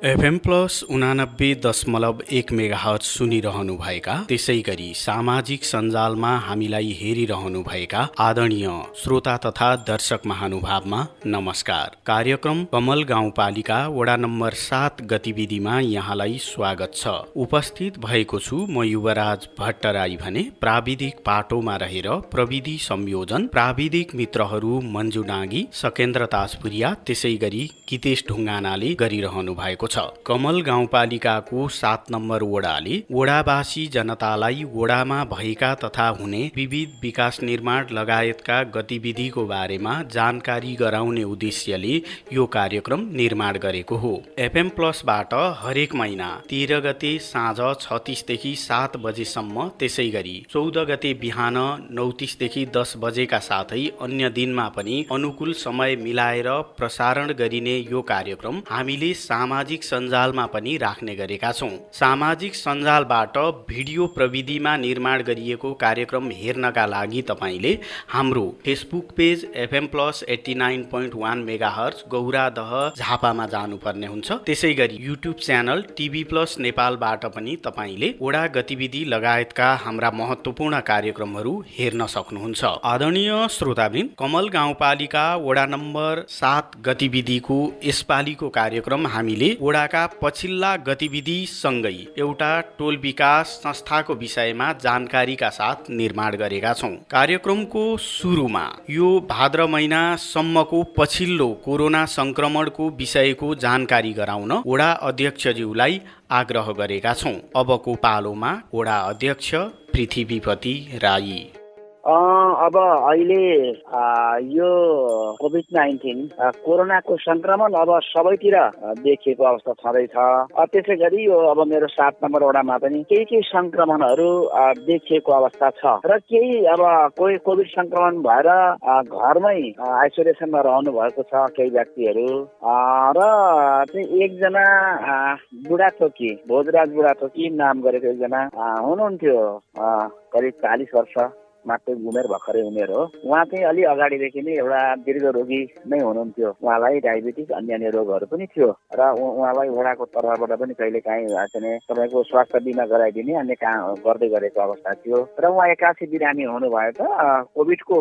FM plus 89.1 megahertz सुनिरहनुभएका, त्यसै गरी सामाजिक सञ्जालमा हामीलाई हेरिरहनुभएका आदरणीय श्रोता तथा दर्शक महानुभावमा नमस्कार। कार्यक्रम कमल गाउँपालिका वडा नम्बर 7 गतिविधिमा यहाँलाई स्वागत छ। उपस्थित भएको छु म युवराज भट्टराई भने प्राविधिक पाटोमा रहेर प्रविधि संयोजन प्राविधिक मित्रहरू मन्जु नागी, सकेन्द्र ताजपुरिया, त्यसै गरी गीतेश ढुङ्गानाले गरिरहनु भएको छ। कमल गाउँपालिकाको 7 नम्बर वडाले वडावासी जनतालाई वडामा भएका तथा हुने विविध विकास निर्माण लगायतका गतिविधिको बारेमा जानकारी गराउने उद्देश्यले यो कार्यक्रम निर्माण गरेको हो। एफएम प्लसबाट हरेक महिना 13 गते साँझ 6:30 देखि 7 बजेसम्म, त्यसै गरी 14 गते बिहान 9:30 देखि 10 बजेका साथै अन्य दिनमा पनि अनुकूल समय मिलाएर प्रसारण गरिने यो कार्यक्रम हामीले सामाजिक सञ्जालमा पनि राख्ने गरेका छौं। सामाजिक सञ्जालबाट भिडियो प्रविधिमा निर्माण गरिएको कार्यक्रम हेर्नका लागि तपाईले हाम्रो Facebook page FM plus 89.1 megahertz Gauradaha झापामा जानुपर्ने हुन्छ। त्यसै गरी युट्युब च्यानल टिभी प्लस नेपालबाट पनि तपाईले वडा गतिविधि लगायतका हाम्रा महत्त्वपूर्ण कार्यक्रमहरू हेर्न सक्नुहुन्छ। आदरणीय श्रोतावृन्द, कमल गाउँपालिका वडा नम्बर 7 गतिविधिको यसपालिको कार्यक्रम हामीले वडाका पछिल्ला गतिविधि सँगै एउटा टोल विकास संस्थाको विषयमा जानकारीका साथ निर्माण गरेका छौं। कार्यक्रमको सुरुमा यो भाद्र महिनासम्मको पछिल्लो कोरोना संक्रमणको विषयको जानकारी गराउन वडा अध्यक्षज्यूलाई आग्रह गरेका छौं। अबको पालोमा वडा अध्यक्ष पृथ्वीपति राई। अब अहिले यो कोभिड-19 कोरोनाको संक्रमण अब सबैतिर देखिएको अवस्था छँदैछ। त्यसै गरी यो अब मेरो 7 नम्बर वडामा पनि केही संक्रमणहरू देखिएको अवस्था छ र केही अब कोही कोभिड संक्रमण भएर घरमै आइसोलेसनमा रहनु भएको छ केही व्यक्तिहरू र चाहिँ एकजना बुढाथोकी भोजराज बुढाथोकी नाम गरेको एकजना हुनुहुन्थ्यो, करिब 40 वर्ष मात्र उमेर, भर्खरै उमेर हो। उहाँ चाहिँ अलि अगाडिदेखि नै एउटा दीर्घ रोगी नै हुनुहुन्थ्यो। उहाँलाई डायबिटिज अन्य रोगहरू पनि थियो र उहाँलाई वडाको तर्फबाट पनि कहिले काहीँ चाहिँ तपाईँको स्वास्थ्य बिमा गराइदिने अन्य काम गर्दै गरेको अवस्था थियो र उहाँ 81 बिरामी हुनुभयो। त कोभिडको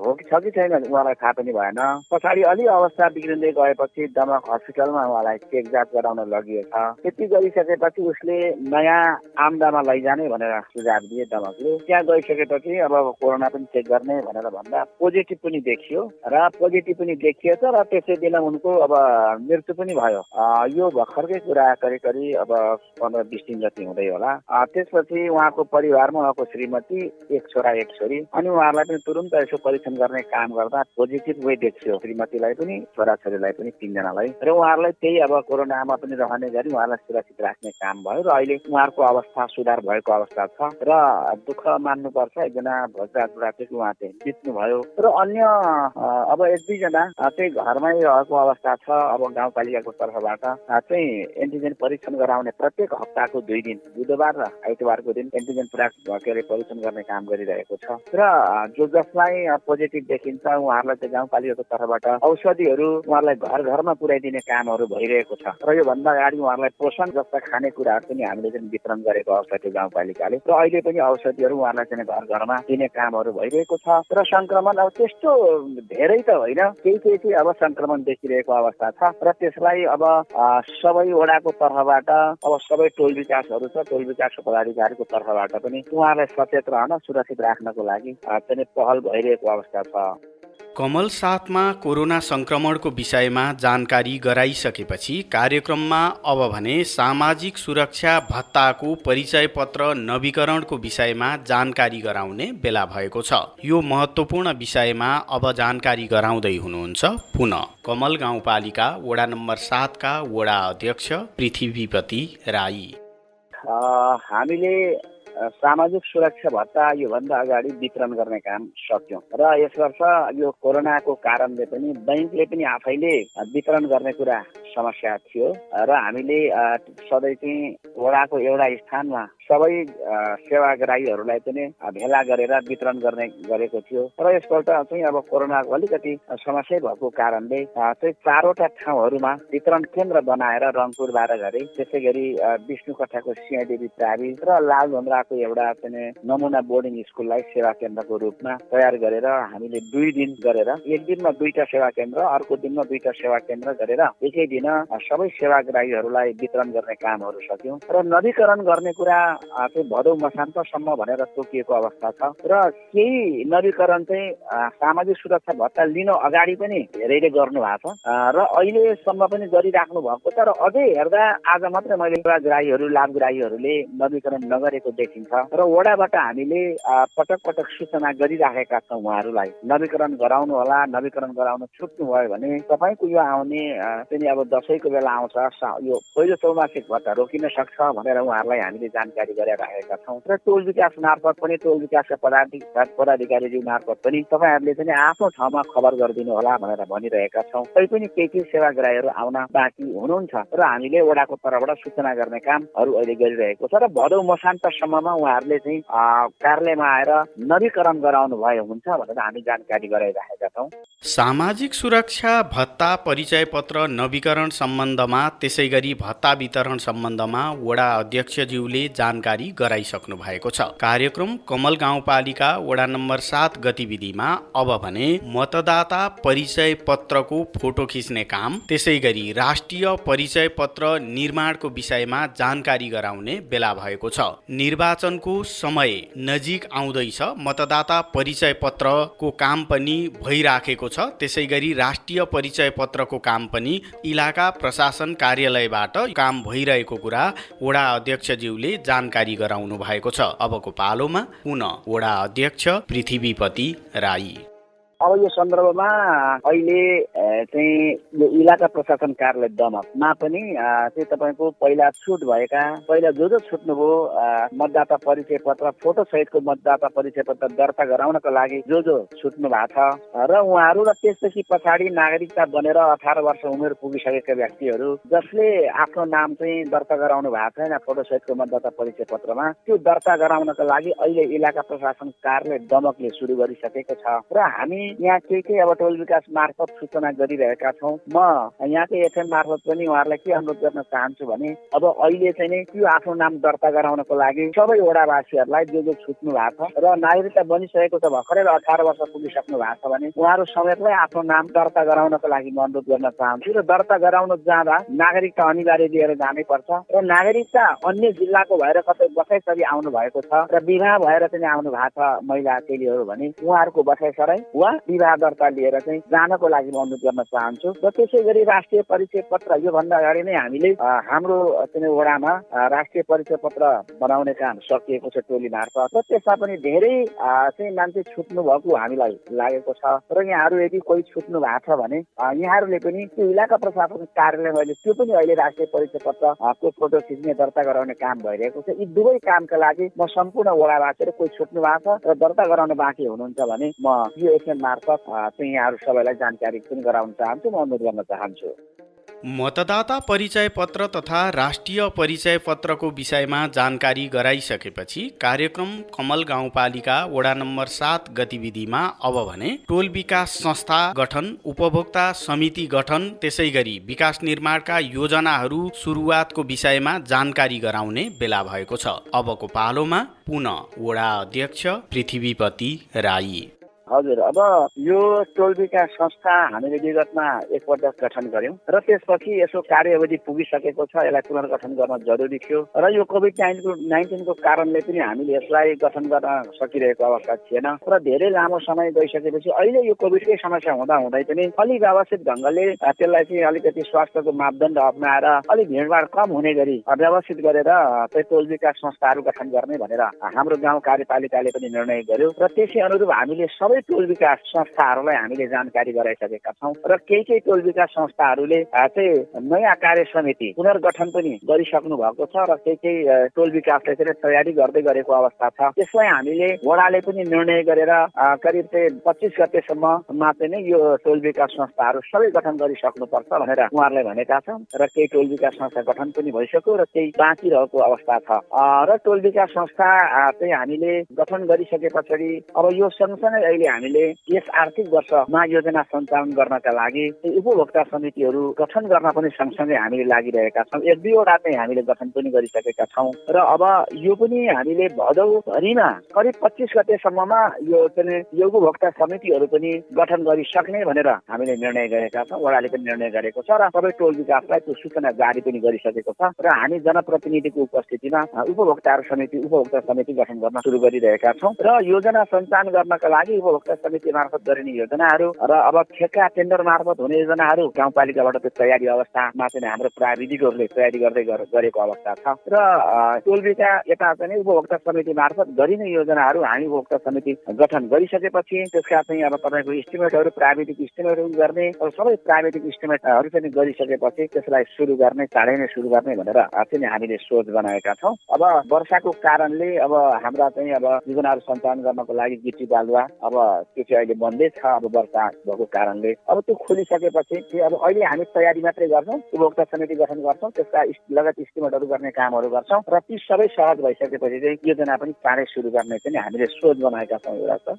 हो कि छ कि छैन उहाँलाई थाहा पनि भएन। पछाडि अलि अवस्था बिग्रिँदै गएपछि दमक हस्पिटलमा उहाँलाई चेक जाँच गराउन लगिएछ। त्यति गरिसकेपछि उसले नयाँ आम्दामा लैजाने भनेर सुझाव दिए दमकले। त्यहाँ गइसकेपछि अब कोरोना पनि चेक गर्ने भनेर भन्दा पोजिटिभ पनि देखियो र त र त्यसै दिन उनको अब मृत्यु पनि भयो। यो भर्खरकै कुरा करिब अब 15-20 दिन जति हुँदै होला। त्यसपछि उहाँको परिवारमा उहाँको श्रीमती, एक छोरा एक छोरी, अनि उहाँलाई पनि तुरुन्त यसो परीक्षण गर्ने काम गर्दा पोजिटिभ वे देखियो, श्रीमतीलाई पनि छोराछोरीलाई पनि 3 जनालाई। र उहाँहरूलाई त्यही अब कोरोनामा पनि रहने गरी उहाँलाई सुरक्षित राख्ने काम भयो र अहिले उहाँहरूको अवस्था सुधार भएको अवस्था छ र दुःख मान्नुपर्छ एकजना भोजराज बुढाथोकी उहाँ चाहिँ बित्नुभयो र अन्य अब 1-2 जना चाहिँ घरमै रहेको अवस्था छ। अब गाउँपालिकाको तर्फबाट चाहिँ एन्टिजेन परीक्षण गराउने प्रत्येक हप्ताको 2 दिन, बुधबार र आइतबारको दिन एन्टिजेन परीक्षण गर्ने काम गरिरहेको छ र जसलाई पोजिटिभ देखिन्छ उहाँहरूलाई चाहिँ गाउँपालिकाको तर्फबाट औषधिहरू उहाँहरूलाई घर घरमा पुर्याइदिने कामहरू भइरहेको छ र योभन्दा अगाडि उहाँहरूलाई पोषण जस्ता खानेकुराहरू पनि हामीले चाहिँ वितरण गरेको अवस्था थियो गाउँपालिकाले र अहिले पनि औषधिहरू उहाँहरूलाई चाहिँ घर घरमा दिने कामहरू भइरहेको छ र संक्रमण अब त्यस्तो धेरै त होइन, केही अब संक्रमण देखिरहेको अवस्था छ र त्यसलाई अब सबै वडाको तर्फबाट अब सबै टोल विकासहरू छ, टोल विकासको पदाधिकारीको तर्फबाट पनि उहाँलाई सचेत रहन, सुरक्षित राख्नको लागि चाहिँ पहल भइरहेको अवस्था छ। कमल 7मा कोरोना संक्रमणको विषयमा जानकारी गराइसकेपछि कार्यक्रममा अब भने सामाजिक सुरक्षा भत्ताको परिचय पत्र नवीकरणको विषयमा जानकारी गराउने बेला भएको छ। यो महत्त्वपूर्ण विषयमा अब जानकारी गराउँदै हुनुहुन्छ पुनः कमल गाउँपालिका वडा नम्बर 7 का वडा अध्यक्ष पृथ्वीपति राई। हामीले सामाजिक सुरक्षा भत्ता योभन्दा अगाडि वितरण गर्ने काम सक्यौँ र यस वर्ष यो कोरोनाको कारणले पनि बैंकले पनि आफैले वितरण गर्ने कुरा समस्या थियो र हामीले सधैँ चाहिँ वडाको एउटा स्थानमा सबै सेवाग्राहीहरूलाई पनि भेला गरेर वितरण गरेको थियो र यसपल्ट चाहिँ अब कोरोनाको अलिकति समस्या भएको कारणले चाहिँ 4वटा ठाउँहरूमा वितरण केन्द्र बनाएर रङपुरबाट गरे, त्यसै गरी विष्णुकट्टाको सिंहदेवी प्रावि र लालधुन्द्राको एउटा चाहिँ नमुना बोर्डिङ स्कुललाई सेवा केन्द्रको रूपमा तयार गरेर हामीले 2 दिन गरेर एक दिनमा 2टा सेवा केन्द्र, अर्को दिनमा 2टा सेवा केन्द्र गरेर एकै दिन सबै सेवाग्राहीहरूलाई वितरण गर्ने कामहरू सक्यौं र नवीकरण गर्ने कुरा चाहिँ भदौ मसान्तसम्म भनेर तोकिएको अवस्था छ र केही नवीकरण चाहिँ सामाजिक सुरक्षा भत्ता लिन अगाडि पनि धेरैले गर्नु भएको छ र अहिलेसम्म पनि गरिराख्नु भएको छ र अझै हेर्दा आज मात्रै मैले सेवाग्राहीहरू लाभग्राहीहरूले नवीकरण नगरेको देखिन्छ र वडाबाट हामीले पटक पटक सूचना गरिराखेका छौँ उहाँहरूलाई नवीकरण गराउनु होला, नवीकरण गराउन छुट्नु भयो भने तपाईँको यो आउने चाहिँ अब दसैँको बेला आउँछ, यो पहिलो चौमासिक भत्ता रोकिन सक्छ भनेर उहाँहरूलाई हामीले जानकारी गराइराखेका छौँ र टोल विकास मार्फत पनि टोल विकासका पदाधिकारीज्यू मार्फत पनि तपाईँहरूले चाहिँ आफ्नो ठाउँमा खबर गरिदिनु होला भनेर भनिरहेका छौँ। तैपनि केही सेवाग्राहीहरू आउन बाँकी हुनुहुन्छ र हामीले वडाको तर्फबाट सूचना गर्ने कामहरू अहिले गरिरहेको छ र भदौ मसान्तसम्ममा उहाँहरूले चाहिँ कार्यालयमा आएर नवीकरण गराउनु भयो हुन्छ भनेर हामी जानकारी गराइराखेका छौँ। सामाजिक सुरक्षा भत्ता परिचय पत्र नवीकरण सम्बन्धमा त्यसै गरी भत्ता वितरण सम्बन्धमा वडा अध्यक्षज्यूले जानकारी गराइसक्नु भएको छ। कार्यक्रम कमल गाउँपालिका वडा नम्बर 7 गतिविधिमा अब भने मतदाता परिचय पत्रको फोटो खिच्ने काम, त्यसै गरी राष्ट्रिय परिचय पत्र निर्माणको विषयमा जानकारी गराउने बेला भएको छ। निर्वाचनको समय नजिक आउँदैछ, मतदाता परिचय पत्रको काम पनि भइराखेको छ। त्यसै गरी राष्ट्रिय परिचय पत्रको काम पनि इलाका प्रशासन कार्यालयबाट काम भइरहेको कुरा वडा अध्यक्षज्यूले जानकारी गराउनु भएको छ। अबको पालोमा पुनः वडा अध्यक्ष पृथ्वीपति राई। अब यो सन्दर्भमा अहिले चाहिँ यो इलाका प्रशासन कार्यालय दमकमा पनि चाहिँ तपाईँको पहिला छुट भएका, पहिला जो छुट्नुभयो मतदाता परिचय पत्र फोटो सहितको मतदाता परिचय पत्र दर्ता गराउनको लागि जो छुट्नु भएको छ र उहाँहरू र त्यसपछि पछाडि नागरिकता बनेर 18 वर्ष उमेर पुगिसकेका व्यक्तिहरू जसले आफ्नो नाम चाहिँ दर्ता गराउनु भएको छैन फोटो सहितको मतदाता परिचय पत्रमा, त्यो दर्ता गराउनको लागि अहिले इलाका प्रशासन कार्यालय दमकले सुरु गरिसकेको छ र हामी यहाँ केही अब टोल विकास मार्फत सूचना गरिरहेका छौँ। म यहाँकै एफएम मार्फत पनि उहाँहरूलाई के अनुरोध गर्न चाहन्छु भने अब अहिले चाहिँ नि त्यो आफ्नो नाम दर्ता गराउनको लागि सबै वडावासीहरूलाई जो छुट्नु भएको छ र नागरिकता बनिसकेको छ, भर्खरै 18 वर्ष पुगिसक्नु भएको छ भने उहाँहरू समेतलाई आफ्नो नाम दर्ता गराउनको लागि म अनुरोध गर्न चाहन्छु र दर्ता गराउन जाँदा नागरिकता अनिवार्य लिएर जानै पर्छ र नागरिकता अन्य जिल्लाको भएर कतै बसाइसरी आउनु भएको छ र विवाह भएर चाहिँ आउनु भएको छ महिला चेलीहरू भने उहाँहरूको बसाइसराई वा विवाह दर्ता लिएर चाहिँ जानको लागि म अनुरोध गर्न चाहन्छु र त्यसै गरी राष्ट्रिय परिचय पत्र योभन्दा अगाडि नै हामीले हाम्रो चाहिँ वडामा राष्ट्रिय परिचय पत्र बनाउने काम सकिएको छ टोली मार्फत र त्यसमा पनि धेरै चाहिँ मान्छे छुट्नु भएको हामीलाई लागेको छ र यहाँहरू यदि कोही छुट्नु भएको छ भने यहाँहरूले पनि त्यो इलाका प्रशासन कार्यालयमा त्यो पनि अहिले राष्ट्रिय परिचय पत्रको फोटो खिच्ने दर्ता गराउने काम भइरहेको छ। यी दुवै कामका लागि म सम्पूर्ण वडावासीहरू कोही छुट्नु भएको छ र दर्ता गराउन बाँकी हुनुहुन्छ भने म यो एफएम मार्फत चाहिँ यहाँहरू सबैलाई जानकारी पनि गराउन चाहन्छु, म अनुरोध गर्न चाहन्छु। मतदाता परिचय पत्र तथा राष्ट्रिय परिचय पत्रको विषयमा जानकारी गराइसकेपछि कार्यक्रम कमल गाउँपालिका वडा नम्बर 7 गतिविधिमा अब भने टोल विकास संस्था गठन, उपभोक्ता समिति गठन, त्यसै गरी विकास निर्माणका योजनाहरू सुरुवातको विषयमा जानकारी गराउने बेला भएको छ। अबको पालोमा पुनः वडा अध्यक्ष पृथ्वीपति राई। हजुर, अब यो टोल विकास संस्था हामीले विगतमा एकपटक गठन गर्यौं र त्यसपछि यसो कार्यावधि पुगिसकेको छ, यसलाई पुनर्गठन गर्न जरुरी थियो र यो कोभिड-19 को कारणले पनि हामीले यसलाई गठन गर्न सकिरहेको अवस्था थिएन र धेरै लामो समय गइसकेपछि अहिले यो कोभिडकै समस्या हुँदा हुँदै पनि अलिक व्यवस्थित ढङ्गले त्यसलाई चाहिँ अलिकति स्वास्थ्यको मापदण्ड अपनाएर अलिक भिडभाड कम हुने गरी व्यवस्थित गरेर चाहिँ टोल विकास संस्थाहरू गठन गर्ने भनेर हाम्रो गाउँ कार्यपालिकाले पनि निर्णय गर्यो र त्यसै अनुरूप हामीले सबै सबै टोल विकास संस्थाहरूलाई हामीले जानकारी गराइसकेका छौँ र केही टोल विकास संस्थाहरूले चाहिँ नयाँ कार्य समिति पुनर्गठन पनि गरिसक्नु भएको छ र केही टोल विकासले चाहिँ तयारी गर्दै गरेको अवस्था छ। त्यसलाई हामीले वडाले पनि निर्णय गरेर करिब चाहिँ 25 गतेसम्ममा चाहिँ नै यो टोल विकास संस्थाहरू सबै गठन गरिसक्नुपर्छ भनेर उहाँहरूले भनेका छन् र केही टोल विकास संस्था गठन पनि भइसक्यो र केही बाँकी रहेको अवस्था छ र टोल विकास संस्था चाहिँ हामीले गठन गरिसके पछाडि अब यो सँगसँगै अहिले हामीले यस आर्थिक वर्षमा योजना सञ्चालन गर्नका लागि उपभोक्ता समितिहरू गठन गर्न पनि सँगसँगै हामीले लागिरहेका छौँ। 1-2 चाहिँ हामीले गठन पनि गरिसकेका छौँ र अब यो पनि हामीले भदौभरिमा करिब 25 गतेसम्ममा यो उपभोक्ता समितिहरू पनि गठन गरिसक्ने भनेर हामीले निर्णय गरेका छौँ। वडाले पनि निर्णय गरेको छ र सबै टोल विकासलाई त्यो सूचना जारी पनि गरिसकेको छ र हामी जनप्रतिनिधिको उपस्थितिमा उपभोक्ता समिति गठन गर्न सुरु गरिरहेका छौँ र योजना सञ्चालन गर्नका लागि उपभोक्ता समिति मार्फत गरिने योजनाहरू र अब ठेक्का टेन्डर मार्फत हुने योजनाहरू गाउँपालिकाबाट त्यो तयारी अवस्थामा चाहिँ हाम्रो प्राविधिकहरूले तयारी गर्दै गरेको अवस्था छ र टोल विकास यता चाहिँ उपभोक्ता समिति मार्फत गरिने योजनाहरू हामी उपभोक्ता समिति गठन गरिसकेपछि त्यसका चाहिँ अब तपाईँको इस्टिमेटहरू प्राविधिक इस्टिमेटहरू गर्ने सबै प्राविधिक इस्टिमेटहरू चाहिँ गरिसकेपछि त्यसलाई सुरु गर्ने चाँडै नै सुरु गर्ने भनेर चाहिँ हामीले सोच बनाएका छौँ। अब वर्षाको कारणले अब हाम्रा चाहिँ अब योजनाहरू सञ्चालन गर्नको लागि गिटी बालुवा अब त्यो चाहिँ अहिले बन्दै छ। अब वर्षा भएको कारणले अब त्यो खोलिसकेपछि अब अहिले हामी तयारी मात्रै गर्छौँ, उपभोक्ता समिति गठन गर्छौँ, त्यसका लगत इस्टिमेटहरू गर्ने कामहरू गर्छौँ र ती सबै सहज भइसकेपछि चाहिँ योजना पनि चाँडै सुरु गर्ने चाहिँ हामीले सोच बनाएका छौँ। एउटा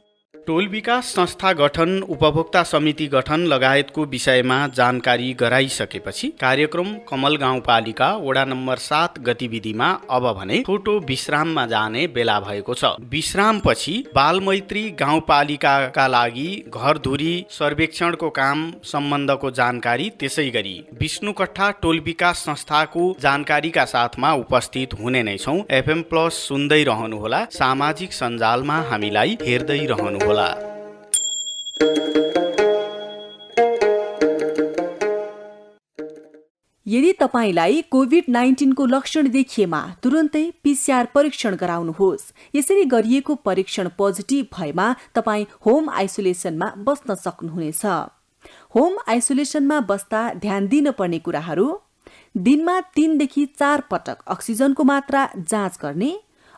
टोल विकास संस्था गठन, उपभोक्ता समिति गठन लगायतको विषयमा जानकारी गराइसकेपछि कार्यक्रम कमल गाउँपालिका वडा नम्बर 7 गतिविधिमा अब भने छोटो विश्राममा जाने बेला भएको छ। विश्रामपछि बालमैत्री गाउँपालिकाका लागि घरधुरी सर्वेक्षणको काम सम्बन्धको जानकारी, त्यसै गरी विष्णुकट्टा टोल विकास संस्थाको जानकारीका साथमा उपस्थित हुने नै छौँ। FM प्लस सुन्दै रहनुहोला, सामाजिक सञ्जालमा हामीलाई हेर्दै रहनुहोला। यदि तपाईलाई कोभिड-19 को लक्षण देखिएमा तुरन्तै PCR परीक्षण गराउनुहोस्। यसरी गरिएको परीक्षण पोजिटिभ भएमा तपाई होम आइसोलेसनमा बस्न सक्नुहुनेछ। होम आइसोलेसनमा बस्दा ध्यान दिन पर्ने कुराहरू: दिनमा 3 देखि 4 पटक अक्सिजनको मात्रा जाँच गर्ने,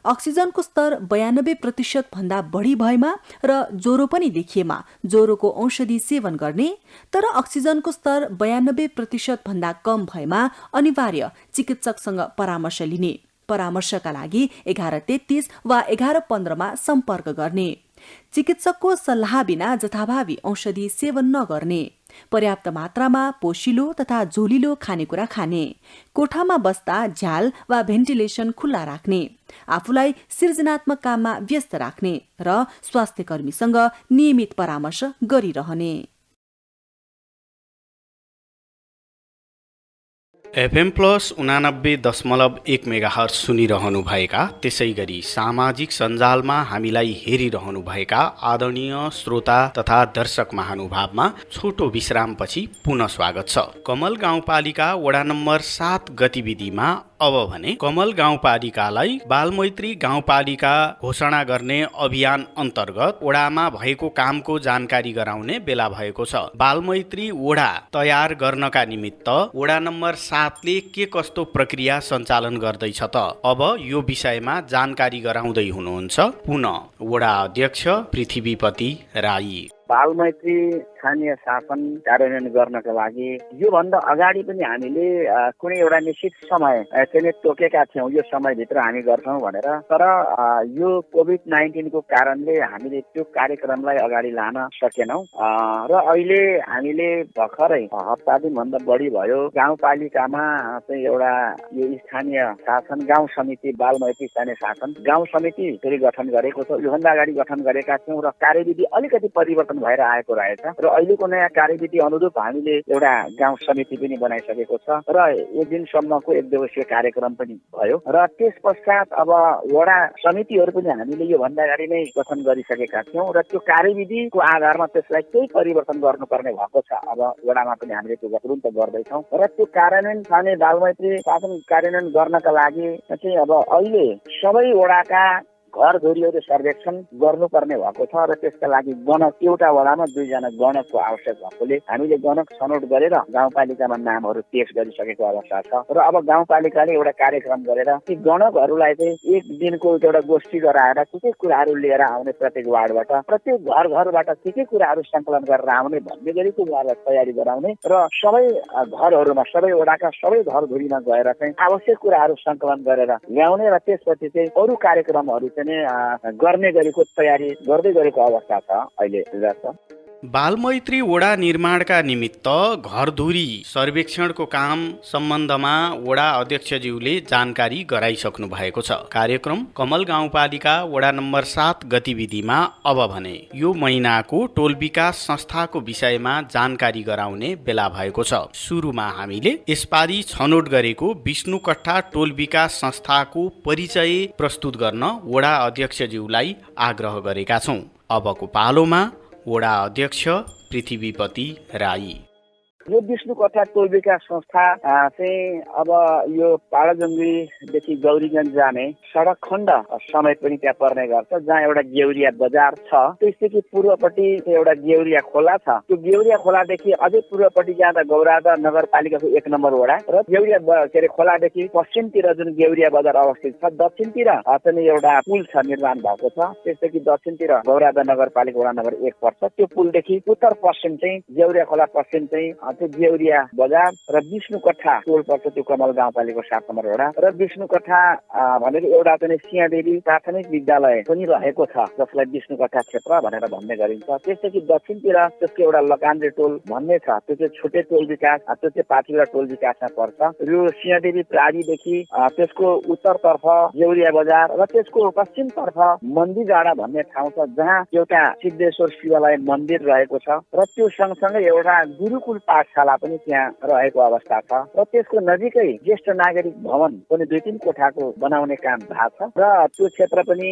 अक्सिजनको स्तर 92% भन्दा बढी भएमा र ज्वरो पनि देखिएमा ज्वरोको औषधि सेवन गर्ने, तर अक्सिजनको स्तर 92% भन्दा कम भएमा अनिवार्य चिकित्सकसँग परामर्श लिने। परामर्शका लागि 1133 वा 1115 सम्पर्क गर्ने। चिकित्सकको सल्लाह बिना जथाभावी औषधि सेवन नगर्ने। पर्याप्त मात्रामा पोषिलो तथा झोलिलो खानेकुरा खाने। कोठामा बस्दा झ्याल वा भेन्टिलेसन खुल्ला राख्ने। आफूलाई सृजनात्मक काममा व्यस्त राख्ने र स्वास्थ्य कर्मीसँग नियमित परामर्श गरिरहने। FM प्लस 89.1 मेगाहर्ज सुनिरहनु भएका, त्यसै गरी सामाजिक सञ्जालमा हामीलाई हेरिरहनु भएका आदरणीय श्रोता तथा दर्शक महानुभावमा छोटो विश्रामपछि पुनः स्वागत छ। कमल गाउँपालिका वडा नम्बर 7 गतिविधिमा अब भने कमल गाउँपालिकालाई बालमैत्री गाउँपालिका घोषणा गर्ने अभियान अन्तर्गत वडामा भएको कामको जानकारी गराउने बेला भएको छ। बालमैत्री वडा तयार गर्नका निमित्त वडा नम्बर 7 ले के कस्तो प्रक्रिया सञ्चालन गर्दैछ त अब यो विषयमा जानकारी गराउँदै हुनुहुन्छ पुनः वडा अध्यक्ष पृथ्वीपति राई। बालमैत्री स्थानीय शासन कार्यान्वयन गर्नका लागि योभन्दा अगाडि पनि हामीले कुनै एउटा निश्चित समय चाहिँ तोकेका थियौँ, यो समयभित्र हामी गर्छौँ भनेर। तर यो कोभिड-19 को कारणले हामीले त्यो कार्यक्रमलाई अगाडि लान सकेनौँ र अहिले हामीले भर्खरै हप्ता दिनभन्दा बढी भयो गाउँपालिकामा चाहिँ एउटा यो स्थानीय शासन गाउँ समिति, बालमैत्री स्थानीय शासन गाउँ समिति फेरि गठन गरेको छ। योभन्दा अगाडि गठन गरेका थियौँ र कार्यविधि अलिकति परिवर्तन भएर आएको रहेछ र अहिलेको नयाँ कार्यविधि अनुरूप हामीले एउटा गाउँ समिति पनि बनाइसकेको छ र 1 दिनसम्मको 1 दिवसीय कार्यक्रम पनि भयो र त्यस पश्चात अब वडा समितिहरू पनि हामीले योभन्दा अगाडि नै गठन गरिसकेका थियौँ र त्यो कार्यविधिको आधारमा त्यसलाई केही परिवर्तन गर्नुपर्ने भएको छ। अब वडामा पनि हामीले त्यो तुरुन्त गर्दैछौँ र त्यो कार्यान्वयन स्थानीय बालमैत्री शासन कार्यान्वयन गर्नका लागि चाहिँ अब अहिले सबै वडाका घर धुरीहरू सर्वेक्षण गर्नुपर्ने भएको छ र त्यसका लागि गणक एउटा वडामा 2 जना गणकको आवश्यक भएकोले हामीले गणक छनौट गरेर गाउँपालिकामा नामहरू पेश गरिसकेको अवस्था छ र अब गाउँपालिकाले एउटा कार्यक्रम गरेर ती गणकहरूलाई चाहिँ एक दिनको एउटा गोष्ठी गराएर के कुराहरू लिएर आउने प्रत्येक वार्डबाट प्रत्येक घरबाट के कुराहरू सङ्कलन गरेर आउने भन्ने गरीको उहाँलाई तयारी गराउने र सबै घरहरूमा सबै वडाका सबै घरधुरीमा गएर चाहिँ आवश्यक कुराहरू सङ्कलन गरेर ल्याउने र त्यसपछि चाहिँ अरू कार्यक्रमहरू चाहिँ गर्ने गरीको तयारी गर्दै गरेको अवस्था छ अहिले। बालमैत्री वडा निर्माणका निमित्त घरधुरी सर्वेक्षणको काम सम्बन्धमा वडा अध्यक्षज्यूले जानकारी गराइसक्नु भएको छ। कार्यक्रम कमल गाउँपालिका वडा नम्बर 7 गतिविधिमा अब भने यो महिनाको टोल विकास संस्थाको विषयमा जानकारी गराउने बेला भएको छ। सुरुमा हामीले यसपालि छनौट गरेको विष्णुकट्टा टोल विकास संस्थाको परिचय प्रस्तुत गर्न वडा अध्यक्षज्यूलाई आग्रह गरेका छौं। अबको पालोमा वडा अध्यक्ष पृथ्वीपति राई। यो विष्णुकट्टा टोल विकास संस्था चाहिँ अब यो पाडाजङ्गीदेखि गौरीगञ्ज जाने सडक खण्ड समेत पनि त्यहाँ पर्ने गर्छ, जहाँ एउटा गेउरिया बजार छ। त्यसदेखि पूर्वपट्टि एउटा गेउरिया खोला छ। त्यो गेउरिया खोलादेखि अझै पूर्वपट्टि जाँदा गौरादा नगरपालिकाको 1 नम्बर वडा र गेउरिया खोलादेखि पश्चिमतिर जुन गेउरिया बजार अवस्थित छ, दक्षिणतिर चाहिँ एउटा पुल छ निर्माण भएको छ। त्यसदेखि दक्षिणतिर गौरादा नगरपालिका वडा नम्बर 1 पर्छ। त्यो पुलदेखि उत्तर पश्चिम चाहिँ गेउरिया खोला पश्चिम चाहिँ त्यो गेउरिया बजार र विष्णुकट्टा टोल पर्छ। त्यो कमल गाउँपालिकाको 7 नम्बर वडा र विष्णुकट्टा भनेर एउटा चाहिँ सिंहदेवी प्राथमिक विद्यालय पनि रहेको छ, जसलाई विष्णुकट्टा क्षेत्र भनेर भन्ने गरिन्छ। त्यसदेखि दक्षिणतिर त्यसको एउटा लकान्द्रे टोल भन्ने छ, त्यो चाहिँ छुटे टोल विकास, त्यो चाहिँ पाथिवडा टोल विकासमा पर्छ। यो सिंहदेवी प्राडीदेखि त्यसको उत्तरतर्फ गेउरिया बजार र त्यसको पश्चिमतर्फ मन्दिर डाँडा भन्ने ठाउँ छ, जहाँ एउटा सिद्धेश्वर शिवालय मन्दिर रहेको छ र त्यो सँगसँगै एउटा गुरुकुल पाठशाला पनि त्यहाँ रहेको अवस्था छ र त्यसको नजिकै ज्येष्ठ नागरिक भवन पनि 2-3 कोठाको बनाउने काम भएको छ र त्यो क्षेत्र पनि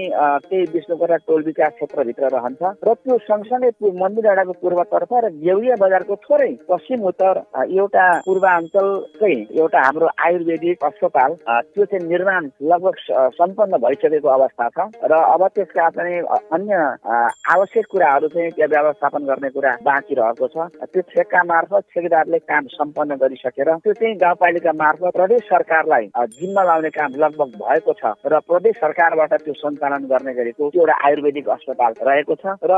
त्यही विष्णुकट्टा टोल विकास क्षेत्रभित्र रहन्छ र त्यो सँगसँगै मन्दिर डाँडाको पूर्वतर्फ र गेउरिया बजारको थोरै पश्चिम उत्तर एउटा पूर्वाञ्चलकै एउटा हाम्रो आयुर्वेदिक अस्पताल त्यो चाहिँ निर्माण लगभग सम्पन्न भइसकेको अवस्था छ र अब त्यसका चाहिँ अन्य आवश्यक कुराहरू चाहिँ त्यहाँ व्यवस्थापन गर्ने कुरा बाँकी रहेको छ। त्यो ठेक्का मार्फत ठेकेदारले काम सम्पन्न गरिसकेर त्यो चाहिँ गाउँपालिका मार्फत प्रदेश सरकारलाई जिम्मा लाउने काम लगभग भएको छ र प्रदेश सरकारबाट त्यो सञ्चालन गर्ने गरेको त्यो एउटा आयुर्वेदिक अस्पताल रहेको छ र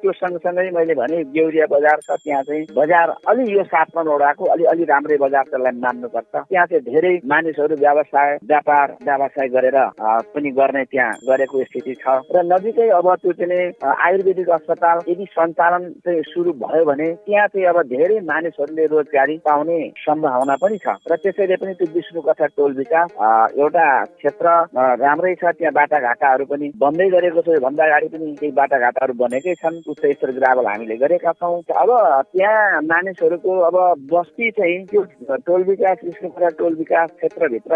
त्यो सँगसँगै मैले भने गेउरिया बजार छ। त्यहाँ चाहिँ बजार अलि यो 7 नम्बर वडाको अलि राम्रै बजार त्यसलाई मान्नुपर्छ। त्यहाँ चाहिँ धेरै मानिसहरू व्यवसाय गरेर पनि गर्ने त्यहाँ गरेको स्थिति छ र नजिकै अब त्यो चाहिँ आयुर्वेदिक अस्पताल यदि सञ्चालन चाहिँ सुरु भयो भने त्यहाँ चाहिँ अब धेरै मानिसहरूले रोजगारी पाउने सम्भावना पनि छ र त्यसैले पनि त्यो विष्णुकट्टा टोल विकास एउटा क्षेत्र राम्रै छ। त्यहाँ बाटाघाटाहरू पनि बन्दै गरेको छ, भन्दा अगाडि पनि केही बाटाघाटाहरू बनेकै छन्। उच्च स्तर ग्राभल हामीले गरेका छौँ। अब त्यहाँ मानिसहरूको अब बस्ती चाहिँ त्यो टोल विकास विष्णुकट्टा टोल विकास क्षेत्रभित्र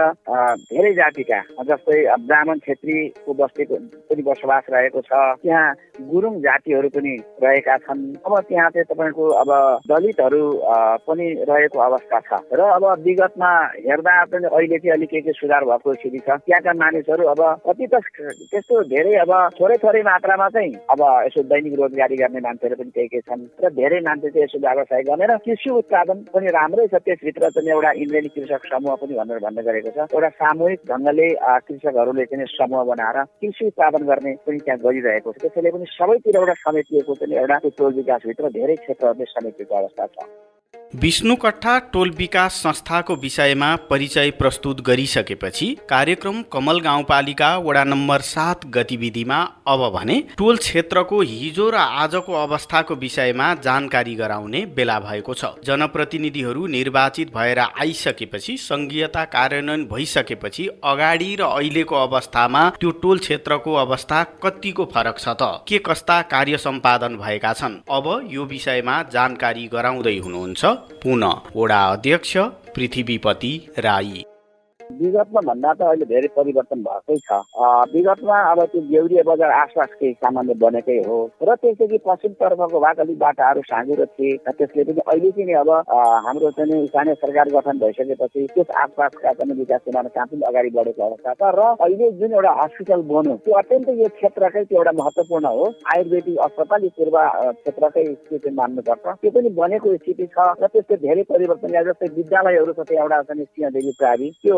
धेरै जातिका जस्तै ब्राह्मण क्षेत्रीको बस्तीको पनि बसोबास रहेको छ। त्यहाँ गुरुङ जातिहरू पनि रहेका छन्। अब त्यहाँ चाहिँ तपाईँको अब दलितहरू पनि रहेको अवस्था छ र अब विगतमा हेर्दा पनि अहिले चाहिँ अलिक के सुधार भएको स्थिति छ। त्यहाँका मानिसहरू अब कति त त्यस्तो धेरै अब थोरै मात्रामा चाहिँ अब यसो दैनिक रोजगारी गर्ने मान्छेहरू पनि केही छन् र धेरै मान्छे चाहिँ यसो व्यवसाय गर्ने र कृषि उत्पादन पनि राम्रै छ। त्यसभित्र चाहिँ एउटा इन्द्रेणी कृषक समूह पनि भनेर भन्ने गरेको छ। एउटा सामूहिक ढङ्गले कृषकहरूले चाहिँ समूह बनाएर कृषि उत्पादन गर्ने पनि त्यहाँ गरिरहेको छ। त्यसैले पनि सबैतिर एउटा समेटिएको चाहिँ एउटा टोल विकासभित्र धेरै क्षेत्रहरूले समेटिएको अवस्था छ। विष्णुकट्टा टोल विकास संस्थाको विषयमा परिचय प्रस्तुत गरिसकेपछि कार्यक्रम कमल गाउँपालिका वडा नम्बर 7 गतिविधिमा अब भने टोल क्षेत्रको हिजो र आजको अवस्थाको विषयमा जानकारी गराउने बेला भएको छ। जनप्रतिनिधिहरू निर्वाचित भएर आइसकेपछि संघीयता कार्यान्वयन भइसकेपछि अगाडि र अहिलेको अवस्थामा त्यो टोल क्षेत्रको अवस्था कतिको फरक छ त, के कस्ता कार्य सम्पादन भएका छन्, अब यो विषयमा जानकारी गराउँदै हुनुहुन्छ पुनः वडा अध्यक्ष पृथ्वीपति राई। विगतमा भन्दा त अहिले धेरै परिवर्तन भएकै छ। विगतमा अब त्यो देउरिया बजार आसपास केही सामान्य बनेकै हो र त्यसदेखि पश्चिमतर्फको भाग अलिक बाटाहरू साँघुरो थिए। त्यसले पनि अहिले चाहिँ अब हाम्रो चाहिँ स्थानीय सरकार गठन भइसकेपछि त्यस आसपासका पनि विकास निर्माण काम पनि अगाडि बढेको अवस्था छ र अहिले जुन एउटा हस्पिटल बन्यो त्यो अत्यन्तै यो क्षेत्रकै त्यो एउटा महत्त्वपूर्ण हो। आयुर्वेदिक अस्पताल यो पूर्व क्षेत्रकै त्यो चाहिँ मान्नुपर्छ। त्यो पनि बनेको स्थिति छ र त्यसको धेरै परिवर्तन ल्याए। जस्तै विद्यालयहरू छ, एउटा चाहिँ सिंहदेवी प्रावि, त्यो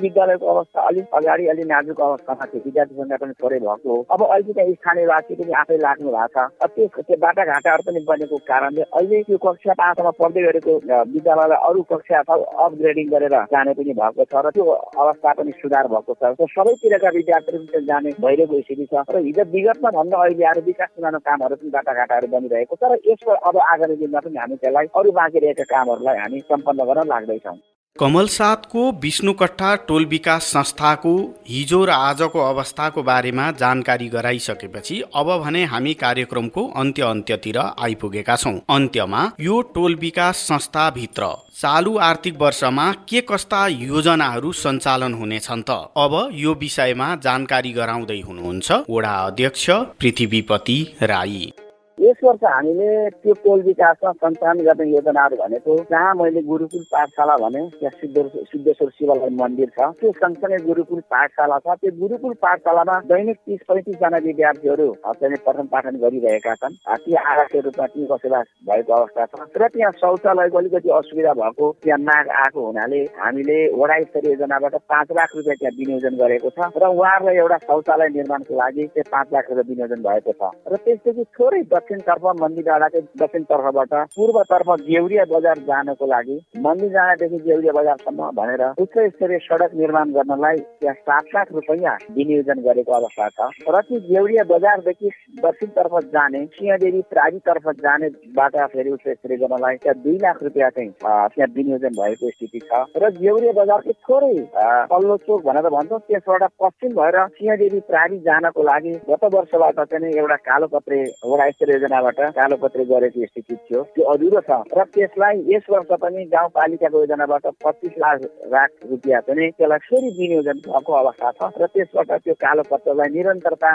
विद्यालयको अवस्था अलिक अगाडि अलि नाजुक अवस्थामा थियो, विद्यार्थी सङ्ख्या पनि थोरै भएको हो। अब अहिले चाहिँ स्थानीयवासी पनि आफै लाग्नु भएको छ। त्यो बाटाघाटाहरू पनि बनेको कारणले अहिले त्यो कक्षा 5मा पढ्दै गरेको विद्यालयलाई अरू कक्षा अपग्रेडिङ गरेर जाने पनि भएको छ र त्यो अवस्था पनि सुधार भएको छ। सबैतिरका विद्यार्थीहरू पनि जाने भइरहेको स्थिति छ र हिजो विगतमा भन्दा अहिले आएर विकास निर्माण कामहरू पनि बाटाघाटाहरू बनिरहेको छ र यसको अब आगामी दिनमा पनि हामी त्यसलाई अरू बाँकी रहेका कामहरूलाई हामी सम्पन्न गर्न लाग्दैछौँ। कमल सातको विष्णुकट्टा टोल विकास संस्थाको हिजो र आजको अवस्थाको बारेमा जानकारी गराइसकेपछि अब भने हामी कार्यक्रमको अन्त्यतिर आइपुगेका छौं। अन्त्यमा यो टोल विकास संस्थाभित्र चालू आर्थिक वर्षमा के कस्ता योजनाहरू सञ्चालन हुनेछन् त? अब यो विषयमा जानकारी गराउँदै हुनुहुन्छ वडा अध्यक्ष पृथ्वीपति राई। यस वर्ष हामीले त्यो टोल विकासमा सञ्चालन गर्ने योजनाहरू भनेको जहाँ मैले गुरुकुल पाठशाला भने त्यहाँ सिद्धेश्वर शिवालय मन्दिर छ, त्यो सँगसँगै गुरुकुल पाठशाला छ। त्यो गुरुकुल पाठशालामा दैनिक 30-35 जना विद्यार्थीहरू चाहिँ पठन पाठन गरिरहेका छन्। ती आवासीय रूपमा ती बसोबास भएको अवस्था छ र त्यहाँ शौचालयको अलिकति असुविधा भएको त्यहाँ माग आएको हुनाले हामीले वडा स्तरीय योजनाबाट 5 लाख रुपियाँ त्यहाँ विनियोजन गरेको छ र उहाँहरूलाई एउटा शौचालय निर्माणको लागि चाहिँ 5 लाख रुपियाँ विनियोजन भएको छ। र त्यसपछि थोरै दक्षिणतर्फ मन्दिर डाँडाकै दक्षिणतर्फबाट पूर्वतर्फ देउरिया बजार जानको लागि मन्दिर डाँडादेखि देउरिया बजारसम्म भनेर उच्च स्तरीय सडक निर्माण गर्नलाई त्यहाँ 7 लाख रुपियाँ विनियोजन गरेको अवस्था छ र ती देउरिया बजारदेखि दक्षिणतर्फ जाने सिंहदेवी प्रावितर्फ जाने बाटा फेरि उच्च स्तरीय गर्नलाई त्यहाँ 2 लाख रुपियाँ चाहिँ त्यहाँ विनियोजन भएको स्थिति छ र देउरिया बजारकै थोरै पल्लो चोक भनेर भन्छौँ त्यसबाट पश्चिम भएर सिंहदेवी प्रावि जानको लागि गत वर्षबाट चाहिँ एउटा कालोपत्रे वडा स्तरीय योजनाबाट कालोपत्रे गरेको स्थिति थियो, त्यो अधुरो छ र त्यसलाई यस वर्ष पनि गाउँपालिकाको योजनाबाट 25 लाख रुपियाँ पनि त्यसलाई फेरि विनियोजन भएको अवस्था छ र त्यसबाट त्यो कालोपत्रलाई निरन्तरता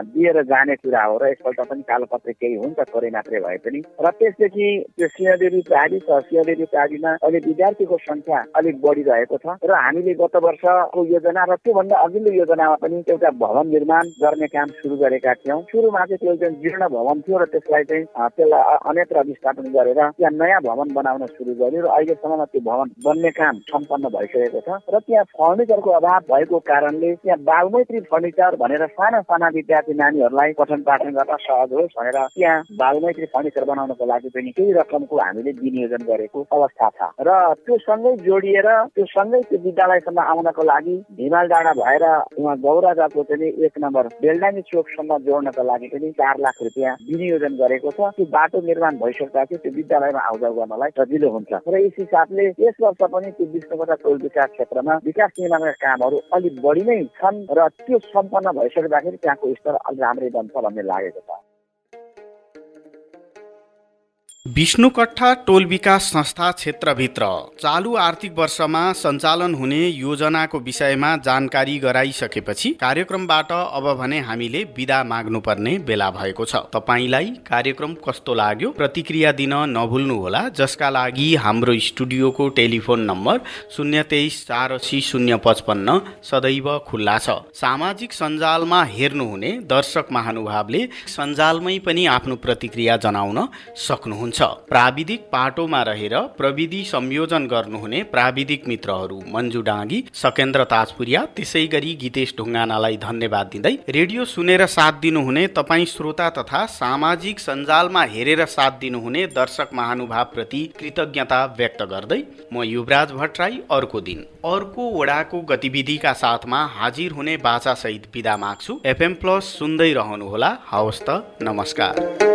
दिएर जाने कुरा हो र यसपल्ट पनि कालोपत्र केही हुन्छ थोरै मात्रै भए पनि। र त्यसदेखि त्यो सिंहदेवी प्रावि छ, सिंहदेवी प्राविमा अहिले विद्यार्थीको संख्या अलिक बढिरहेको छ र हामीले गत वर्षको योजना र त्योभन्दा अघिल्लो योजनामा पनि एउटा भवन निर्माण गर्ने काम सुरु गरेका थियौँ। सुरुमा चाहिँ त्यो एउटा जीर्ण भवन थियो र त्यसलाई अन्यत्र विस्थापन गरेर त्यहाँ नयाँ भवन बनाउन सुरु गर्यो र अहिलेसम्ममा त्यो भवन बन्ने काम सम्पन्न भइसकेको छ र त्यहाँ फर्निचरको अभाव भएको कारणले त्यहाँ बालमैत्री फर्निचर भनेर साना साना विद्यार्थी नानीहरूलाई पठन पाठन गर्न सहज होस् भनेर त्यहाँ बालमैत्री फर्निचर बनाउनको लागि पनि केही रकमको हामीले विनियोजन गरेको अवस्था छ र त्यो सँगै जोडिएर त्यो विद्यालयसम्म आउनको लागि भिमाल डाँडा भएर उहाँ गौराजाको चाहिँ 1 नम्बर बेलडाङ्गी चोकसम्म जोड्नको लागि पनि 4 लाख रुपियाँ विनियोजन गरेको छ। त्यो बाटो निर्माण भइसकेपछि त्यो विद्यालयमा आउजाउ गर्नलाई सजिलो हुन्छ र यस हिसाबले यस वर्ष पनि त्यो विष्णुकट्टा टोल विकास क्षेत्रमा विकास निर्माणका कामहरू अलिक बढी नै छन् र त्यो सम्पन्न भइसक्दाखेरि त्यहाँको स्तर अलि राम्रै बन्छ भन्ने लागेको छ। विष्णुकट्टा टोल विकास संस्था क्षेत्रभित्र चालू आर्थिक वर्षमा सञ्चालन हुने योजनाको विषयमा जानकारी गराइसकेपछि कार्यक्रमबाट अब भने हामीले बिदा माग्नुपर्ने बेला भएको छ। तपाईलाई कार्यक्रम कस्तो लाग्यो प्रतिक्रिया दिन नभुल्नुहोला, जसका लागि हाम्रो स्टुडियोको टेलिफोन नम्बर 023 480 055 सदैव खुल्ला छ। सामाजिक सञ्जालमा हेर्नुहुने दर्शक महानुभावले सञ्जालमै पनि आफ्नो प्रतिक्रिया जनाउन सक्नुहुन्छ। प्राविधिक पाटोमा रहेर प्रविधि संयोजन गर्नुहुने प्राविधिक मित्रहरू मन्जु डाँगी, सकेन्द्र ताजपुरिया, त्यसै गरी गीतेश ढुङ्गानालाई धन्यवाद दिँदै रेडियो सुनेर साथ दिनुहुने तपाईँ श्रोता तथा सामाजिक सञ्जालमा हेरेर साथ दिनुहुने दर्शक महानुभावप्रति कृतज्ञता व्यक्त गर्दै म युवराज भट्टराई अर्को दिन अर्को वडाको गतिविधिका साथमा हाजिर हुने बाचासहित बिदा माग्छु। FM+ सुन्दै रहनुहोला। हवस् त, नमस्कार।